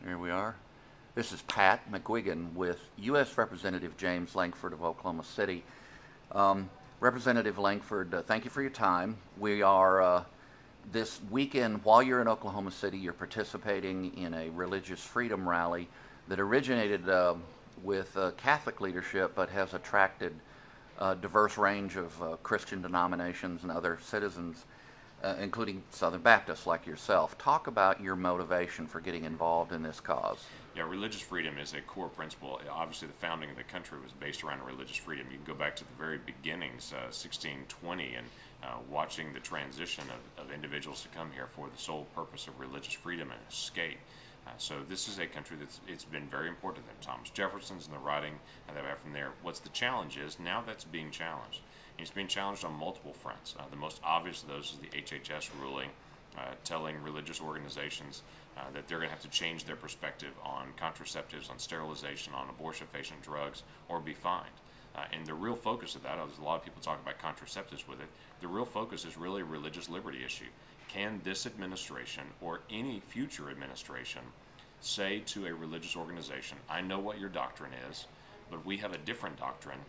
Here we are. This is Pat McGuigan with U.S. Representative James Lankford of Oklahoma City. Representative Lankford, thank you for your time. We are this weekend, while you're in Oklahoma City, you're participating in a religious freedom rally that originated with Catholic leadership but has attracted a diverse range of Christian denominations and other citizens, including Southern Baptists like yourself. Talk about your motivation for getting involved in this cause. Yeah, religious freedom is a core principle. Obviously, the founding of the country was based around religious freedom. You can go back to the very beginnings, 1620, and watching the transition of individuals to come here for the sole purpose of religious freedom and escape. So this is a country it's been very important to them. Thomas Jefferson's and the writing that we have from there. What's the challenge is now that's being challenged. And it's being challenged on multiple fronts. The most obvious of those is the HHS ruling, telling religious organizations that they're going to have to change their perspective on contraceptives, on sterilization, on abortifacient drugs, or be fined. And the real focus of that, a lot of people talk about contraceptives with it, the real focus is really a religious liberty issue. Can this administration or any future administration say to a religious organization, I know what your doctrine is, but we have a different doctrine.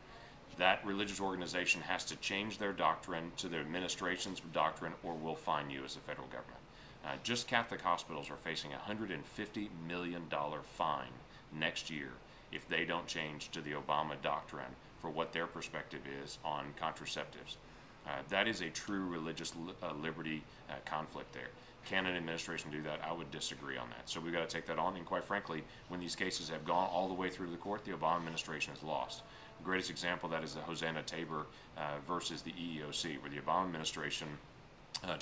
That religious organization has to change their doctrine to the administration's doctrine, or we'll fine you as the federal government. Just Catholic hospitals are facing a $150 million fine next year if they don't change to the Obama doctrine for what their perspective is on contraceptives. That is a true religious liberty conflict there. Can an administration do that? I would disagree on that. So we've got to take that on, and quite frankly, when these cases have gone all the way through the court, the Obama administration has lost. The greatest example of that is the Hosanna Tabor versus the EEOC, where the Obama administration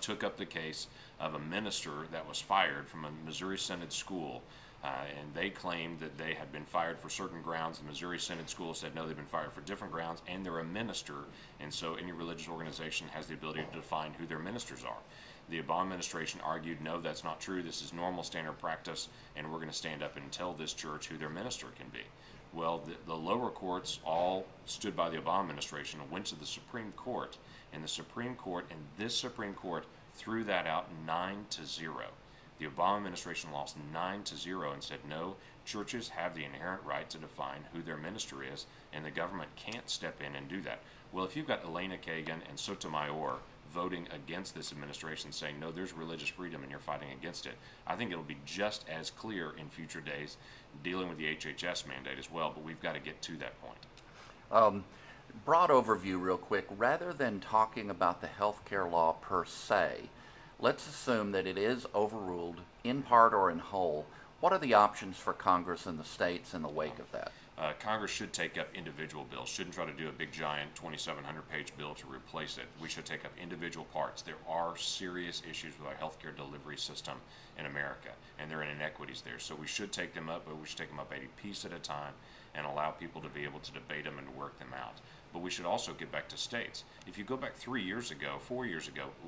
took up the case of a minister that was fired from a Missouri Synod school, and they claimed that they had been fired for certain grounds. The Missouri Synod school said no, they've been fired for different grounds, and they're a minister, and so any religious organization has the ability to define who their ministers are. The Obama administration argued, no, that's not true, this is normal standard practice, and we're going to stand up and tell this church who their minister can be. Well, the lower courts all stood by the Obama administration and went to the Supreme Court, and the Supreme Court and this Supreme Court threw that out 9-0. The Obama administration lost 9-0 and said, no, churches have the inherent right to define who their minister is, and the government can't step in and do that. Well, if you've got Elena Kagan and Sotomayor voting against this administration, saying, no, there's religious freedom and you're fighting against it, I think it'll be just as clear in future days dealing with the HHS mandate as well, but we've got to get to that point. Broad overview real quick. Rather than talking about the health care law per se, let's assume that it is overruled in part or in whole. What are the options for Congress and the states in the wake of that? Congress should take up individual bills, shouldn't try to do a big giant 2,700-page bill to replace it. We should take up individual parts. There are serious issues with our healthcare delivery system in America, and there are inequities there. So we should take them up, but we should take them up a piece at a time and allow people to be able to debate them and work them out. But we should also get back to states. If you go back 4 years ago,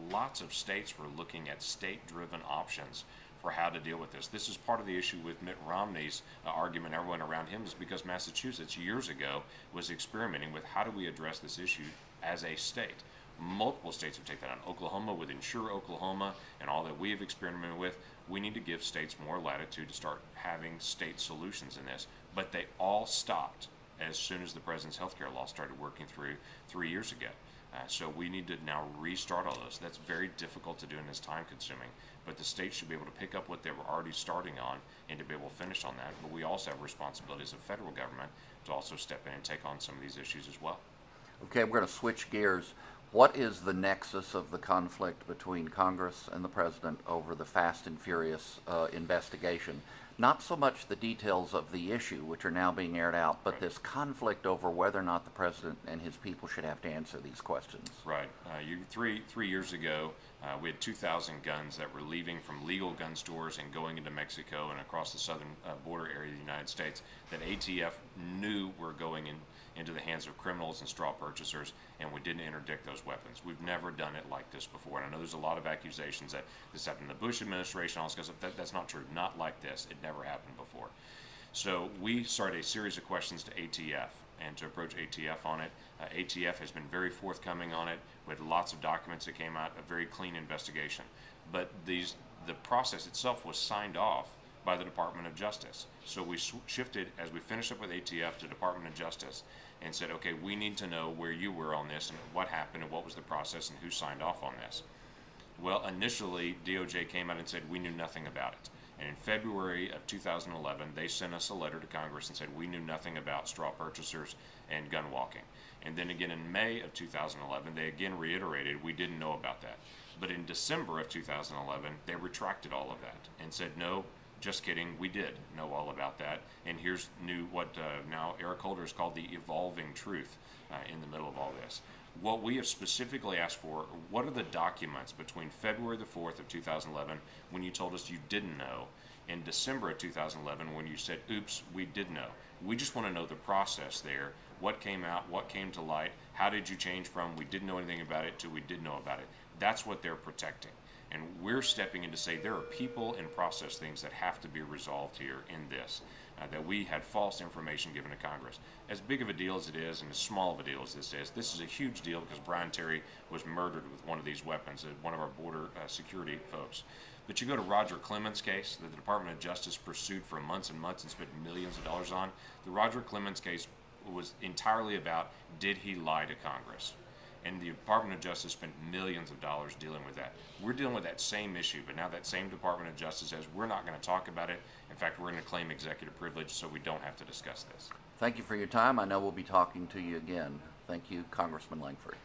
lots of states were looking at state-driven options for how to deal with this. This is part of the issue with Mitt Romney's argument, everyone around him, is because Massachusetts years ago was experimenting with how do we address this issue as a state. Multiple states have taken that on. Oklahoma with Insure Oklahoma and all that we have experimented with. We need to give states more latitude to start having state solutions in this. But they all stopped as soon as the president's health care law started working through 3 years ago. So we need to now restart all those. That's very difficult to do and it's time consuming. But the states should be able to pick up what they were already starting on and to be able to finish on that. But we also have responsibilities of federal government to also step in and take on some of these issues as well. Okay, we're going to switch gears. What is the nexus of the conflict between Congress and the President over the Fast and Furious investigation? Not so much the details of the issue, which are now being aired out, but this conflict over whether or not the President and his people should have to answer these questions. Right. Three years ago, we had 2,000 guns that were leaving from legal gun stores and going into Mexico and across the southern border area of the United States that ATF knew were going into the hands of criminals and straw purchasers, and we didn't interdict those weapons. We've never done it like this before. And I know there's a lot of accusations that this happened in the Bush administration, all this kind of stuff. That's not true. Not like this. It never happened before. So we started a series of questions to ATF and to approach ATF on it. ATF has been very forthcoming on it. We had lots of documents that came out, a very clean investigation. But the process itself was signed off by the Department of Justice. So we shifted, as we finished up with ATF, to Department of Justice and said, okay, we need to know where you were on this and what happened and what was the process and who signed off on this. Well, initially, DOJ came out and said we knew nothing about it. And in February of 2011, they sent us a letter to Congress and said we knew nothing about straw purchasers and gun walking. And then again in May of 2011, they again reiterated we didn't know about that. But in December of 2011, they retracted all of that and said, no, just kidding, we did know all about that. And here's what now Eric Holder has called the evolving truth in the middle of all this. What we have specifically asked for, what are the documents between February the 4th of 2011 when you told us you didn't know, and December of 2011 when you said, oops, we did know. We just want to know the process there, what came out, what came to light, how did you change from we didn't know anything about it to we did know about it. That's what they're protecting. And we're stepping in to say there are people and process things that have to be resolved here in this. That we had false information given to Congress. As big of a deal as it is and as small of a deal as this is a huge deal because Brian Terry was murdered with one of these weapons, one of our border security folks. But you go to Roger Clemens' case that the Department of Justice pursued for months and months and spent millions of dollars on. The Roger Clemens case was entirely about, did he lie to Congress? And the Department of Justice spent millions of dollars dealing with that. We're dealing with that same issue, but now that same Department of Justice says we're not going to talk about it. In fact, we're going to claim executive privilege so we don't have to discuss this. Thank you for your time. I know we'll be talking to you again. Thank you, Congressman Lankford.